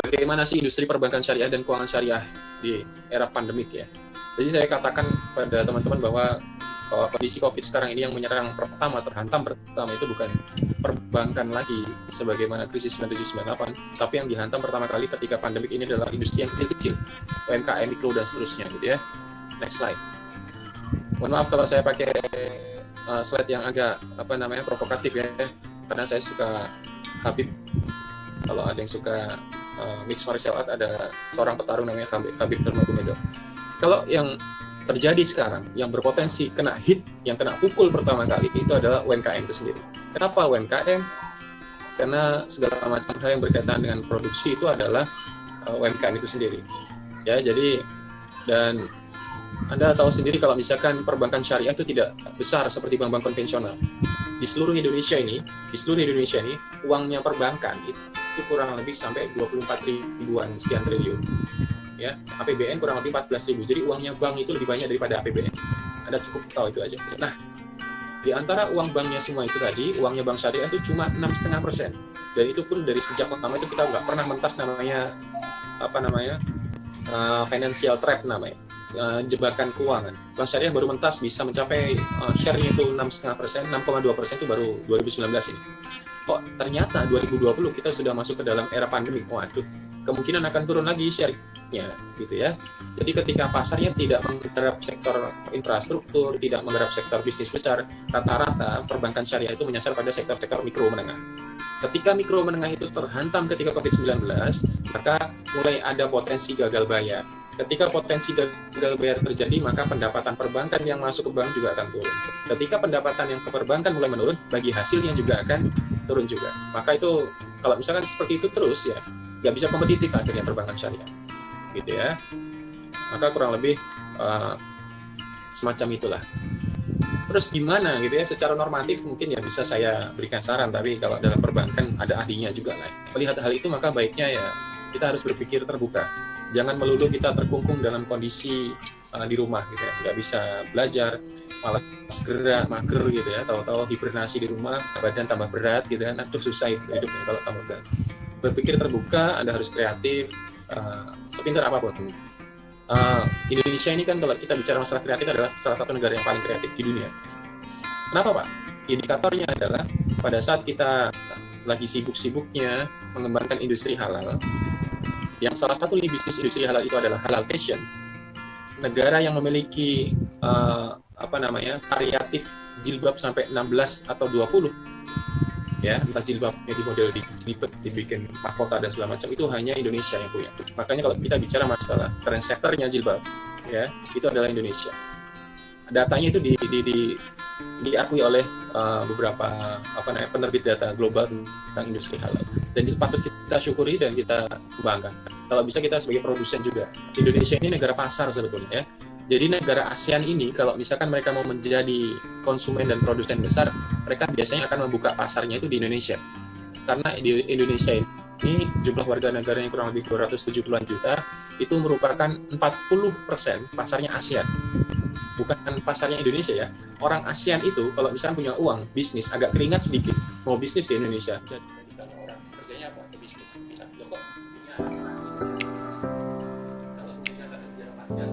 bagaimana sih industri perbankan syariah dan keuangan syariah di era pandemik ya. Jadi saya katakan pada teman-teman bahwa kondisi COVID sekarang ini yang menyerang terhantam pertama itu bukan perbankan lagi sebagaimana krisis 97-98, tapi yang dihantam pertama kali ketika pandemik ini adalah industri yang kecil-kecil, UMKM, mikro dan seterusnya gitu ya. Next slide. Mohon maaf kalau saya pakai slide yang agak provokatif ya, karena saya suka Habib. Kalau ada yang suka mixed martial art, ada seorang petarung namanya Habib Nurmagomedov. Kalau yang terjadi sekarang, yang berpotensi kena hit, yang kena pukul pertama kali itu adalah UMKM itu sendiri. Kenapa UMKM? Karena segala macam hal yang berkaitan dengan produksi itu adalah UMKM itu sendiri. Ya, jadi dan Anda tahu sendiri kalau misalkan perbankan syariah itu tidak besar seperti bank-bank konvensional. Di seluruh Indonesia ini uangnya perbankan itu kurang lebih sampai 24 ribuan sekian triliun. Ya, APBN kurang lebih 14.000. Jadi uangnya bank itu lebih banyak daripada APBN. Anda cukup tahu itu aja. Nah, di antara uang banknya semua itu tadi, uangnya bank syariah itu cuma 6,5%. Dan itu pun dari sejak pertama itu kita nggak pernah mentas namanya financial trap namanya, jebakan keuangan. Bank syariah baru mentas bisa mencapai share-nya itu 6,5%, 6,2% itu baru 2019 ini. Kok ternyata 2020 kita sudah masuk ke dalam era pandemi. Waduh, kemungkinan akan turun lagi share-nya gitu ya. Jadi ketika pasarnya tidak menggarap sektor infrastruktur, tidak menggarap sektor bisnis besar, rata-rata perbankan syariah itu menyasar pada sektor-sektor mikro menengah. Ketika mikro menengah itu terhantam ketika COVID-19, maka mulai ada potensi gagal bayar. Ketika potensi gagal bayar terjadi, maka pendapatan perbankan yang masuk ke bank juga akan turun. Ketika pendapatan yang ke perbankan mulai menurun, bagi hasilnya juga akan turun juga. Maka itu, kalau misalkan seperti itu terus ya, nggak bisa kompetitif akhirnya perbankan syariah. Gitu ya. Maka kurang lebih semacam itulah. Terus gimana gitu ya, secara normatif mungkin ya bisa saya berikan saran, tapi kalau dalam perbankan ada ahlinya juga lah. Melihat hal itu maka baiknya ya kita harus berpikir terbuka. Jangan melulu kita terkungkung dalam kondisi di rumah gitu ya, nggak bisa belajar, malah segera mager gitu ya, tahu-tahu hibernasi di rumah, badan tambah berat gitu ya, aduh susah hidupnya kalau tambah berat. Berpikir terbuka, Anda harus kreatif, sepintar apapun. Indonesia ini kan kalau kita bicara masalah kreatif adalah salah satu negara yang paling kreatif di dunia. Kenapa Pak? Indikatornya adalah pada saat kita lagi sibuk-sibuknya mengembangkan industri halal, yang salah satu bisnis industri halal itu adalah halal fashion. Negara yang memiliki variatif jilbab sampai 16 atau 20 ya, entah jilbabnya di model dilipet, dibikin mahkota dan segala macam, itu hanya Indonesia yang punya. Makanya kalau kita bicara masalah trendsetternya jilbab ya, itu adalah Indonesia. Datanya itu diakui oleh beberapa penerbit data global tentang industri halal, dan itu patut kita syukuri dan kita banggakan. Kalau bisa kita sebagai produsen juga. Indonesia ini negara pasar sebetulnya ya. Jadi negara ASEAN ini kalau misalkan mereka mau menjadi konsumen dan produsen besar, mereka biasanya akan membuka pasarnya itu di Indonesia. Karena di Indonesia ini jumlah warga negaranya kurang lebih 270-an juta, itu merupakan 40% pasarnya ASEAN. Bukan pasarnya Indonesia ya. Orang ASEAN itu kalau misalkan punya uang, bisnis, agak keringat sedikit, mau bisnis di Indonesia. Jadi orang kerjanya apa? Ke bisnis. Bisa. Loh kok punya asuransi? Kalau punya data sejarah panjang,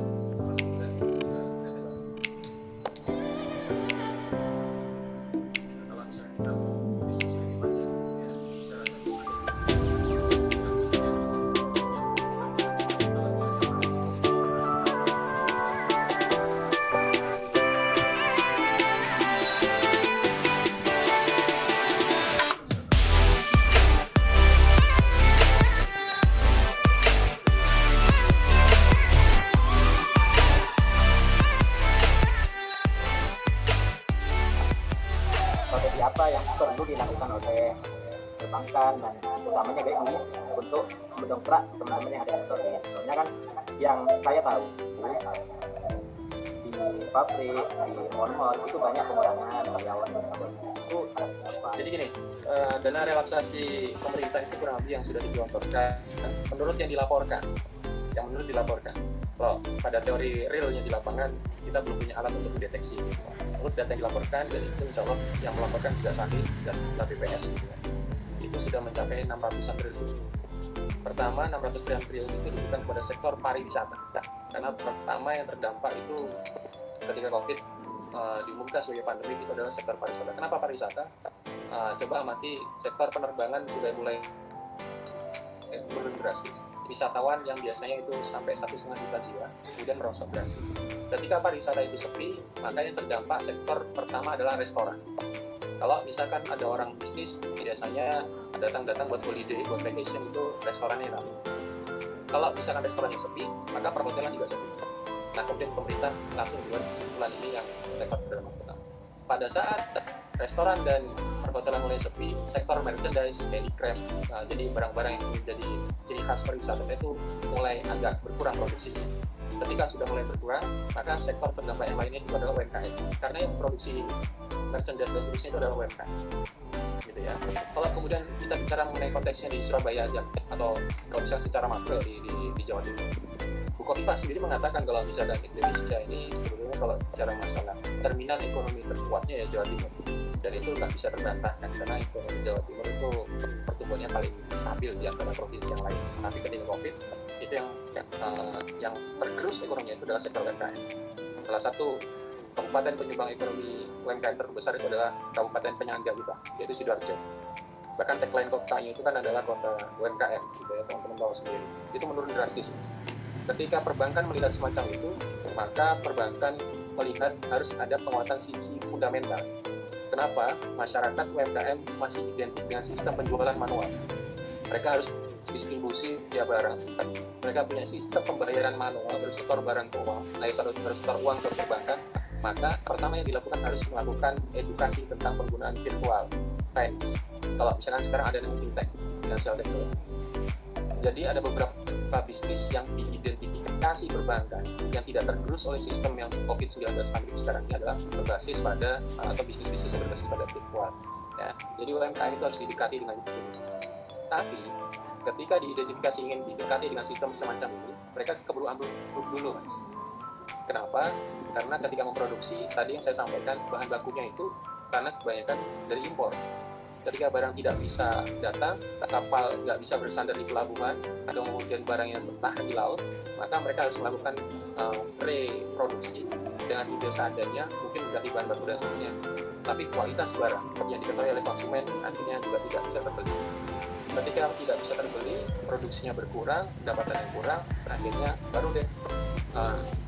apa yang perlu dilakukan oleh perbankan dan utamanya BI untuk mendongkrak teman-teman yang ada di sektor ini. Soalnya kan yang saya tahu di pabrik, di mall-mall itu banyak pengurangan karyawan itu apa? Jadi gini, dana relaksasi pemerintah itu kurang lebih yang sudah digelontorkan menurut yang dilaporkan. Kalau pada teori realnya di lapangan kita belum punya alat untuk mendeteksi. Menurut data yang dilaporkan dan itu insya Allah yang melaporkan juga Sandi dan BPS gitu. Itu sudah mencapai 600-an triliun Pertama, 600 triliun itu diberikan kepada sektor pariwisata. Karena pertama yang terdampak itu ketika COVID diumumkan sebagai pandemi itu adalah sektor pariwisata. Kenapa pariwisata? Coba amati sektor penerbangan sudah mulai turun drastis. Wisatawan yang biasanya itu sampai 1,5 juta jiwa kemudian merosot drastis. Ketika pariwisata itu sepi, maka yang terdampak sektor pertama adalah restoran. Kalau misalkan ada orang bisnis, biasanya datang buat holiday, buat vacation, itu restorannya ramai. Kalau misalkan restorannya sepi, maka perhotelan juga sepi. Nah, kemudian pemerintah langsung buat kesimpulan ini yang sektor terdampak pertama. Pada saat restoran dan perhotelan mulai sepi, sektor merchandise, handicraft, jadi barang-barang yang menjadi ciri khas pariwisata itu mulai agak berkurang produksinya. Ketika sudah mulai berkurang, maka sektor terdampak yang lainnya itu adalah UMKM. Karena yang produksi merchandise dan seterusnya itu adalah UMKM. Gitu ya. Kalau kemudian kita bicara mengenai konteksnya di Surabaya aja, atau kalau misalnya secara makro di Jawa Timur, Bukovipa sendiri mengatakan kalau misalnya Indonesia ini sebetulnya kalau bicara masalah terminal ekonomi terkuatnya ya Jawa Timur, dan itu nggak bisa terbantahkan karena ekonomi Jawa Timur itu pertumbuhannya paling stabil di antara provinsi yang lain. Tapi ketika COVID itu yang tergerus ekonominya itu adalah sektor UMKM. Salah satu kabupaten penyumbang ekonomi UMKM terbesar itu adalah Kabupaten Penyangga kita, yaitu Sidoarjo. Bahkan tagline kotanya itu kan adalah kota UMKM, gitu ya, teman-teman tahu sendiri. Itu menurun drastis. Ketika perbankan melihat semacam itu, maka perbankan melihat harus ada penguatan sisi fundamental. Kenapa? Masyarakat UMKM masih identik dengan sistem penjualan manual. Mereka harus distribusi via barang. Mereka punya sistem pembayaran manual, bersetor barang ke uang, bersetor uang ke perbankan. Maka pertama yang dilakukan harus melakukan edukasi tentang penggunaan virtual finance. Kalau misalkan sekarang ada namanya fintech, financial technology. Jadi ada beberapa bisnis yang diidentifikasi perbankan yang tidak tergerus oleh sistem yang COVID-19 pandemi sekarang ini adalah berbasis pada atau bisnis-bisnis yang berbasis pada virtual. Ya. Jadi UMKM itu harus didekati dengan itu. Tapi ketika diidentifikasi ingin didekati dengan sistem semacam ini, mereka keburu ambil dulu, Mas. Kenapa? Karena ketika memproduksi, tadi yang saya sampaikan, bahan bakunya itu karena kebanyakan dari impor. Ketika barang tidak bisa datang, kapal nggak bisa bersandar di pelabuhan, atau kemudian barang yang bertahan di laut, maka mereka harus melakukan reproduksi dengan ide seadanya, mungkin mengganti bahan baku dan seterusnya. Tapi kualitas barang yang diketahui oleh konsumen akhirnya juga tidak bisa terbeli. Ketika tidak bisa terbeli, produksinya berkurang, pendapatan yang kurang, akhirnya baru deh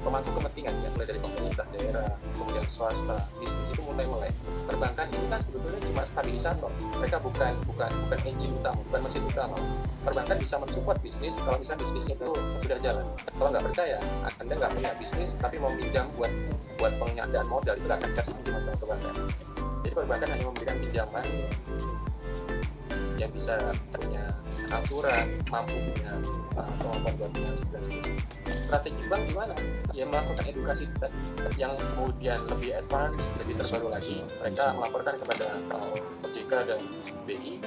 pemangku kepentingan ya, mulai dari pemerintah daerah, kemudian swasta, bisnis itu mulai. Perbankan ini kan sebetulnya cuma stabilisator. Mereka bukan engine utama, bukan mesin utama. Perbankan bisa mensupport bisnis kalau misalnya bisnisnya itu sudah jalan. Kalau nggak percaya, Anda nggak punya bisnis tapi mau pinjam buat pengadaan modal, itu nggak akan kasih pinjaman sama perbankan. Jadi perbankan hanya memberikan pinjaman yang bisa punya angsuran, mampu punya kemampuan buat finansiasi. Strategi bank gimana? Ya melakukan edukasi yang kemudian lebih advance, lebih terbaru lagi. Mereka melaporkan kepada OJK dan BI,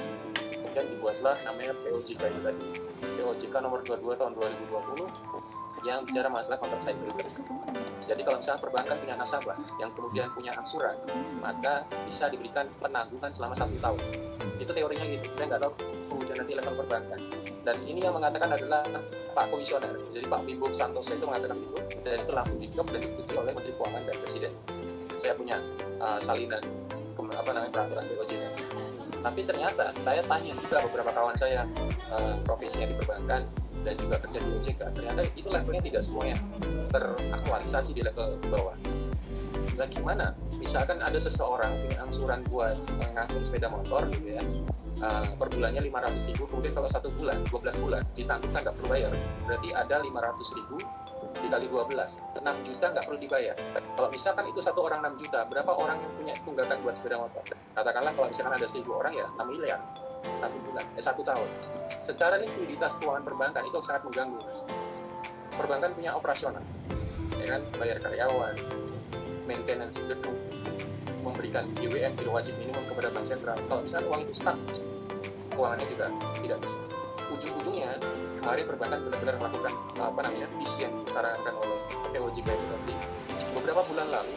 kemudian dibuatlah namanya POJK itu tadi. POJK nomor 22 tahun 2020 yang bicara masalah counter cyclical. Jadi kalau misalnya perbankan punya nasabah yang kemudian punya angsuran, maka bisa diberikan penangguhan selama 1 tahun. Itu teorinya gitu. Saya nggak tahu kemudian nanti level perbankan. Dan ini yang mengatakan adalah Pak Komisioner. Jadi Pak Bimbo Santoso itu mengatakan itu, dan itu langsung di-job dan disetujui oleh Menteri Keuangan dan Presiden. Saya punya salinan peraturan BOJK. Tapi ternyata saya tanya juga beberapa kawan saya profesinya di perbankan dan juga kerja di OJK, ternyata itu levelnya tidak semuanya teraktualisasi di level bawah. Nah gimana? Misalkan ada seseorang punya angsuran buat ngangkut sepeda motor gitu ya, per bulannya 500.000, kemudian kalau 1 bulan, 12 bulan ditanggung nggak perlu bayar, berarti ada 500.000 dikali 12, 6 juta nggak perlu dibayar. Kalau misalkan itu satu orang 6 juta, berapa orang yang punya tunggakan buat sepeda motor? Katakanlah kalau misalkan ada 1.000 orang ya 6 miliar 1 tahun. Secara likuiditas keuangan perbankan itu sangat mengganggu, Mas. Perbankan punya operasional, ya kan, bayar karyawan, maintenance gedung, memberikan GWM kilo wajib minimum kepada bank sentral. Kalau misalnya uang itu stuck, keuangannya juga tidak bisa. Ujung-ujungnya kemarin perbankan benar-benar melakukan visi yang disarankan oleh POJK itu nanti. Beberapa bulan lalu,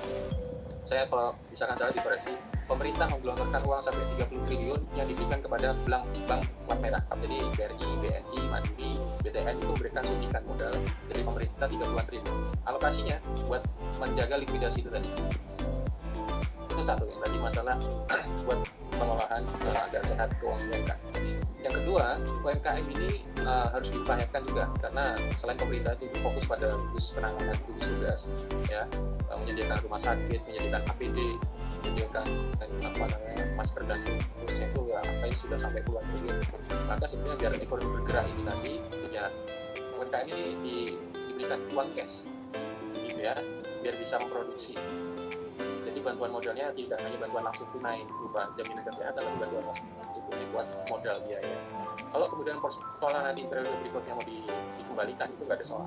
saya kalau misalkan saya dikoreksi, pemerintah menggelontorkan uang sampai 30 triliun yang diberikan kepada bank plat merah. Jadi BRI, BNI, Mandiri, BTN itu memberikan suntikan modal dari pemerintah 30-an triliun. Alokasinya buat menjaga likuidasi itu tadi. Itu satu yang tadi masalah buat pengolahan agar sehat keuangan UMKM. Yang kedua, UMKM ini harus diupayakan juga karena selain pemerintah itu fokus pada gugus penanganan, gugus tugas, ya, menyediakan rumah sakit, menyediakan APD, menyediakan masker dan seterusnya itu ya apa yang sudah sampai puluhan triliun. Maka sebenarnya biar ekonomi bergerak ini nanti, ya UMKM ini diberikan uang cash, gitu ya, biar bisa memproduksi. Jadi bantuan modalnya tidak hanya bantuan langsung tunai berupa jaminan kesehatan, tapi bantuan langsung tunai buat modal biaya. Kalau kemudian persoalan nanti periode berikutnya mau dikembalikan itu nggak ada soal.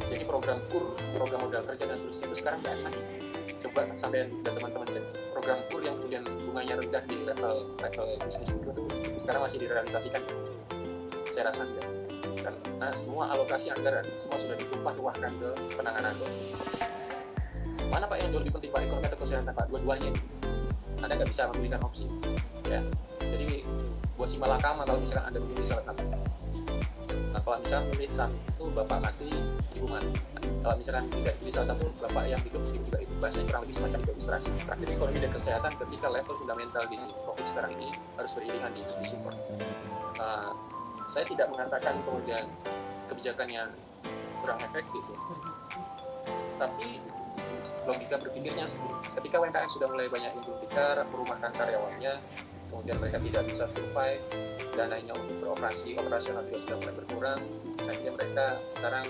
Jadi program KUR, program modal kerja dan seterusnya itu sekarang nggak ada lagi. Coba sampai dan teman-teman cek program KUR yang kemudian bunganya rendah di level bisnis itu sekarang masih direalisasikan. Saya rasa enggak. Karena semua alokasi anggaran semua sudah ditumpah ruahkan ke penanganan COVID. Mana Pak yang jauh lebih penting Pak, ekonomi atau kesehatan Pak? Dua-duanya ini. Anda nggak bisa memberikan opsi, ya. Jadi buat si malakama kalau misalkan Anda memilih salah satu. Nah, kalau misalkan memilih satu, Bapak mati, Ibu mati. Kalau misalkan tidak pilih salah satu, Bapak yang hidup, Ibu juga hidup. Bahasanya kurang lebih semacam ilustrasi. Jadi ekonomi dan kesehatan ketika level fundamental di COVID sekarang ini harus beriringan di support. Saya tidak mengatakan kemudian kebijakannya kurang efektif, tapi logika berpikirnya ketika UMKM sudah mulai banyak yang tikar, merumahkan karyawannya, kemudian mereka tidak bisa survive, dananya untuk operasional juga sudah mulai berkurang, akhirnya mereka sekarang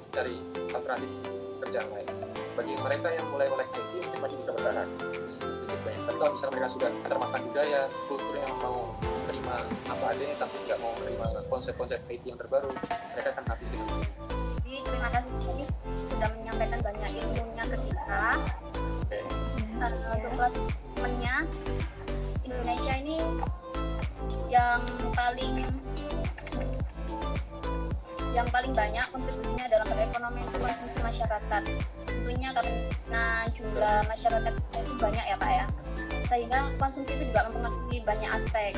cari alternatif kerjaan lain. Bagi mereka yang mulai melek IT mungkin masih bisa bertahan sedikit banyak. Tapi kalau misalnya mereka sudah termakan budaya, kultur yang mau menerima apa adanya tapi nggak mau menerima konsep-konsep IT yang terbaru, mereka akan habis dengan sendiri. Jadi terima kasih sekali sudah menyampaikan banyak ilmunya ke kita. Untuk klasismennya Indonesia ini yang paling banyak kontribusinya dalam perekonomian itu konsumsi masyarakat. Tentunya karena jumlah masyarakat itu banyak ya Pak ya, sehingga konsumsi itu juga mempengaruhi banyak aspek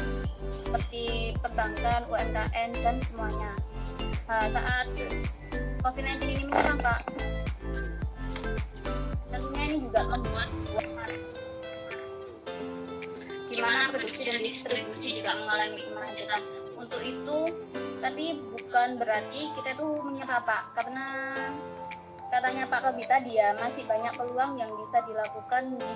seperti perbankan, UMKM dan semuanya. Saat COVID-19 ini menyerang Pak, tentunya ini juga membuat di mana produksi dan distribusi juga mengalami kemacetan. Untuk itu, tapi bukan berarti kita tuh menyerah Pak, karena katanya Pak Robi tadi ya masih banyak peluang yang bisa dilakukan di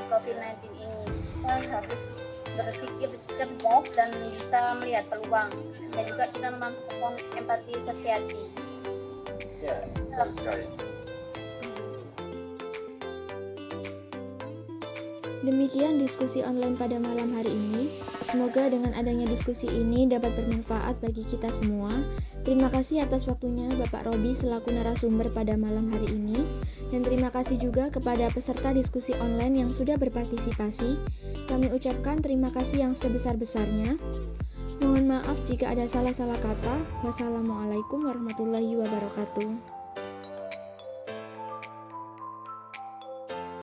COVID-19 ini. Kita harus berpikir cerdas dan bisa melihat peluang, dan juga kita memampukan empati sosiati. Ya, betul sekali. Demikian diskusi online pada malam hari ini. Semoga dengan adanya diskusi ini dapat bermanfaat bagi kita semua. Terima kasih atas waktunya Bapak Robi selaku narasumber pada malam hari ini. Dan terima kasih juga kepada peserta diskusi online yang sudah berpartisipasi. Kami ucapkan terima kasih yang sebesar-besarnya. Mohon maaf jika ada salah-salah kata. Wassalamualaikum warahmatullahi wabarakatuh.